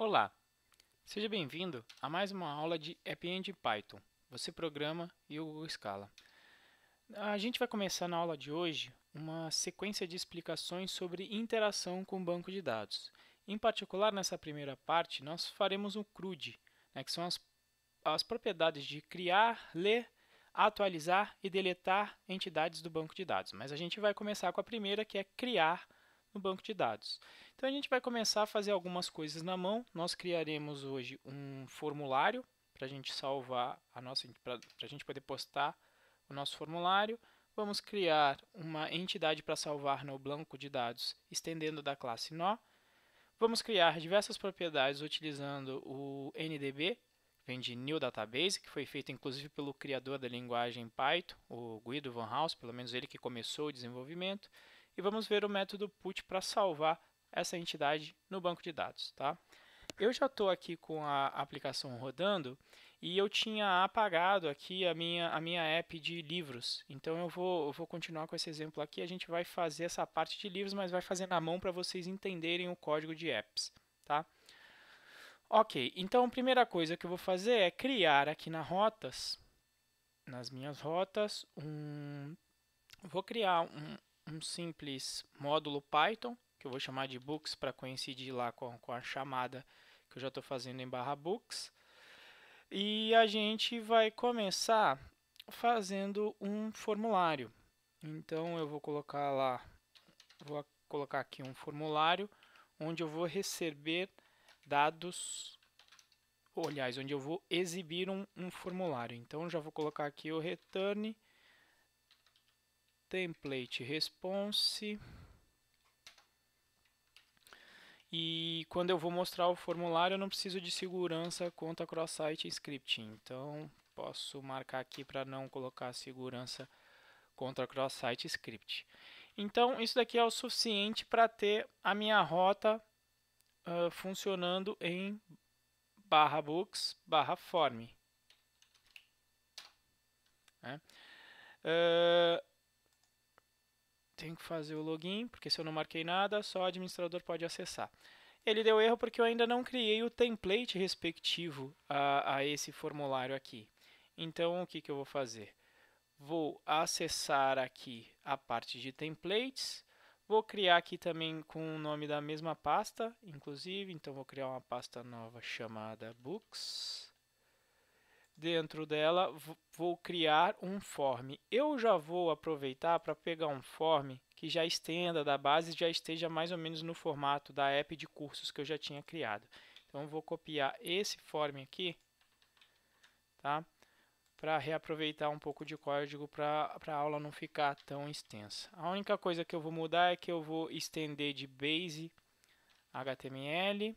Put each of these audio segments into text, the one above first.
Olá, seja bem-vindo a mais uma aula de App Engine Python. Você programa e o Google Scala. A gente vai começar na aula de hoje uma sequência de explicações sobre interação com o banco de dados. Em particular, nessa primeira parte, nós faremos o CRUD, que são as propriedades de criar, ler, atualizar e deletar entidades do banco de dados. Mas a gente vai começar com a primeira, que é criar no banco de dados. Então a gente vai começar a fazer algumas coisas na mão. Nós criaremos hoje um formulário para a gente salvar para a gente poder postar o nosso formulário. Vamos criar uma entidade para salvar no banco de dados, estendendo da classe nó. Vamos criar diversas propriedades utilizando o NDB, vem de New Database, que foi feito inclusive pelo criador da linguagem Python, o Guido van Haus, pelo menos ele que começou o desenvolvimento. E vamos ver o método put para salvar essa entidade no banco de dados. Tá? Eu já estou aqui com a aplicação rodando e eu tinha apagado aqui a minha app de livros. Então eu vou continuar com esse exemplo aqui. A gente vai fazer essa parte de livros, mas vai fazer na mão para vocês entenderem o código de apps. Tá? Ok, então a primeira coisa que eu vou fazer é criar aqui nas minhas rotas, vou criar um simples módulo Python, que eu vou chamar de books para coincidir lá com a chamada que eu já estou fazendo em /books. E a gente vai começar fazendo um formulário. Então eu vou colocar aqui um formulário onde eu vou receber dados, ou, aliás, onde eu vou exibir um formulário. Então já vou colocar aqui o return template response. E quando eu vou mostrar o formulário, eu não preciso de segurança contra cross-site scripting. Então, posso marcar aqui para não colocar segurança contra cross-site script. Então, isso daqui é o suficiente para ter a minha rota funcionando em /books/form. Né? Tenho que fazer o login, porque se eu não marquei nada, só o administrador pode acessar. Ele deu erro porque eu ainda não criei o template respectivo a esse formulário aqui. Então, o que eu vou fazer? Vou acessar aqui a parte de templates. Vou criar aqui também com o nome da mesma pasta, inclusive. Então, vou criar uma pasta nova chamada Books. Dentro dela, vou criar um form. Eu já vou aproveitar para pegar um form que já estenda da base, já esteja mais ou menos no formato da app de cursos que eu já tinha criado. Então, vou copiar esse form aqui, tá? Para reaproveitar um pouco de código para a aula não ficar tão extensa. A única coisa que eu vou mudar é que eu vou estender de base HTML.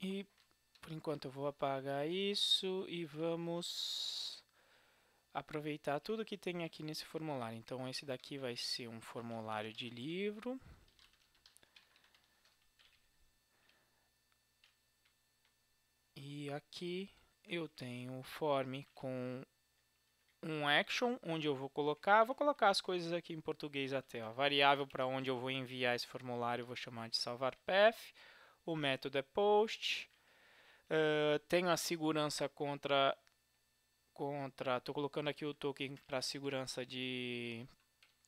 E por enquanto eu vou apagar isso e vamos aproveitar tudo que tem aqui nesse formulário. Então esse daqui vai ser um formulário de livro. E aqui eu tenho o form com um action, onde eu vou colocar as coisas aqui em português até. A variável para onde eu vou enviar esse formulário eu vou chamar de salvar path. O método é post. Tenho a segurança estou colocando aqui o token para segurança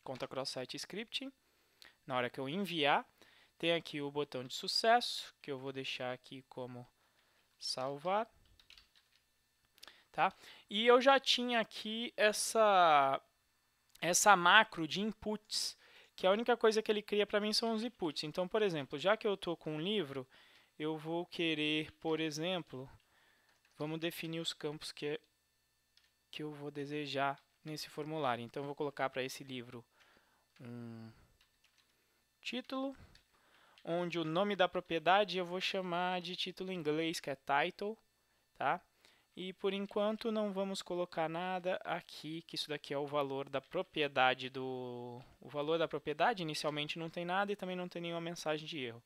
contra cross-site scripting. Na hora que eu enviar, tem aqui o botão de sucesso, que eu vou deixar aqui como salvar. Tá? E eu já tinha aqui essa macro de inputs, que a única coisa que ele cria para mim são os inputs. Então, por exemplo, já que eu estou com um livro, eu vou querer, por exemplo, vamos definir os campos que eu vou desejar nesse formulário. Então, eu vou colocar para esse livro um título, onde o nome da propriedade eu vou chamar de título em inglês, que é title, tá? E por enquanto não vamos colocar nada aqui, que isso daqui é o valor da propriedade o valor da propriedade inicialmente não tem nada e também não tem nenhuma mensagem de erro.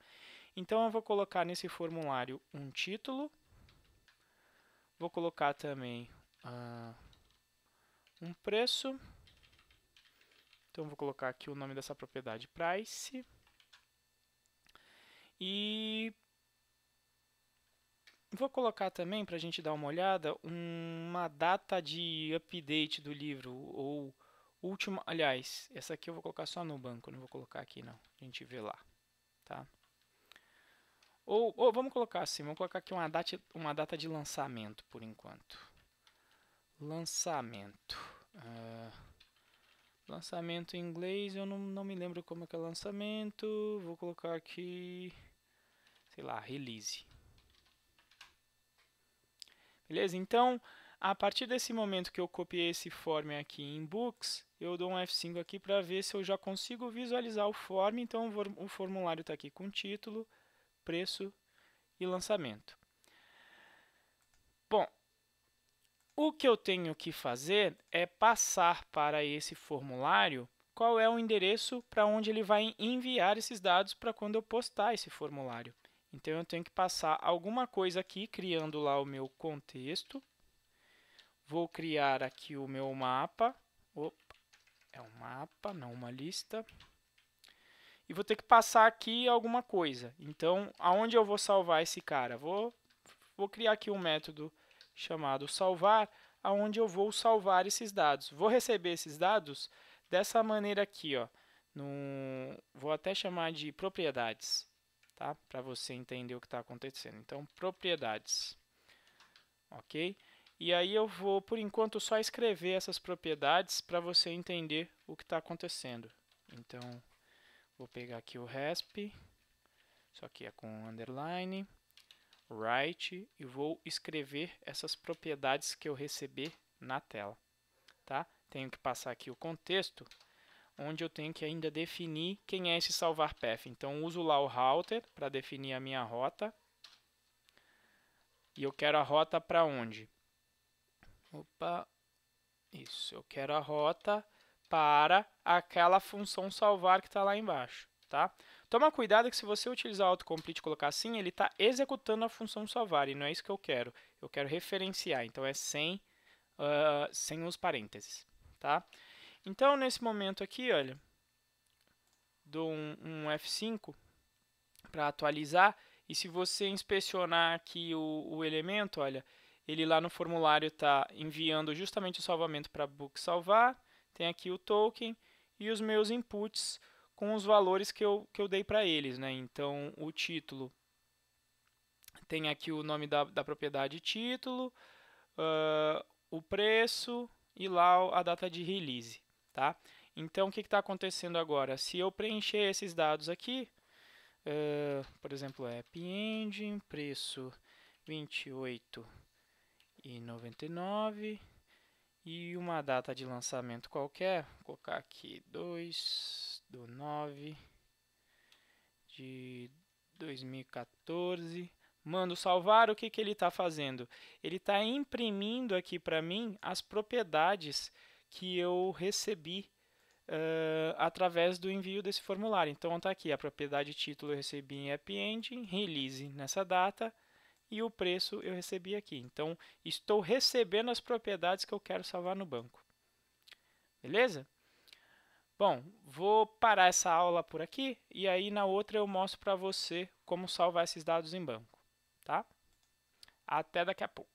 Então eu vou colocar nesse formulário um título, vou colocar também um preço. Então vou colocar aqui o nome dessa propriedade price. E vou colocar também, para a gente dar uma olhada, uma data de update do livro, ou última, aliás, essa aqui eu vou colocar só no banco, não vou colocar aqui não, a gente vê lá, tá? Ou vamos colocar assim, vamos colocar aqui uma data de lançamento por enquanto. Lançamento. Lançamento em inglês, eu não me lembro como é que é lançamento. Vou colocar aqui, sei lá, release. Beleza? Então, a partir desse momento que eu copiei esse form aqui em Books, eu dou um F5 aqui para ver se eu já consigo visualizar o form. Então, o formulário está aqui com título, preço e lançamento. Bom, o que eu tenho que fazer é passar para esse formulário qual é o endereço para onde ele vai enviar esses dados para quando eu postar esse formulário. Então, eu tenho que passar alguma coisa aqui, criando lá o meu contexto. Vou criar aqui o meu mapa. Opa, é um mapa, não uma lista. E vou ter que passar aqui alguma coisa. Então, aonde eu vou salvar esse cara? Vou criar aqui um método chamado salvar, aonde eu vou salvar esses dados. Vou receber esses dados dessa maneira aqui, ó. Vou até chamar de propriedades, tá? Para você entender o que está acontecendo. Então, propriedades, ok? E aí eu vou, por enquanto, só escrever essas propriedades para você entender o que está acontecendo. Então, vou pegar aqui o resp, só que é com underline, write, e vou escrever essas propriedades que eu receber na tela, tá? Tenho que passar aqui o contexto, onde eu tenho que ainda definir quem é esse salvar path. Então, uso lá o router para definir a minha rota. E eu quero a rota para onde? Opa, isso, eu quero a rota para aquela função salvar que está lá embaixo, tá? Toma cuidado que se você utilizar o autocomplete e colocar assim, ele está executando a função salvar, e não é isso que eu quero. Eu quero referenciar, então é sem os parênteses, tá? Então, nesse momento aqui, olha, dou um F5 para atualizar, e se você inspecionar aqui o elemento, olha, ele lá no formulário está enviando justamente o salvamento para book salvar, tem aqui o token e os meus inputs com os valores que eu dei para eles, né? Então, o título tem aqui o nome da propriedade título, o preço e lá a data de release, tá? Então, o que está acontecendo agora? Se eu preencher esses dados aqui, por exemplo, App Engine, preço 28,99 e uma data de lançamento qualquer, vou colocar aqui 2/9 de 2014. Mando salvar, o que ele está fazendo? Ele está imprimindo aqui para mim as propriedades que eu recebi através do envio desse formulário. Então está aqui, a propriedade título eu recebi em App Engine, release nessa data, e o preço eu recebi aqui. Então, estou recebendo as propriedades que eu quero salvar no banco. Beleza? Bom, vou parar essa aula por aqui e aí na outra eu mostro para você como salvar esses dados em banco, tá? Até daqui a pouco.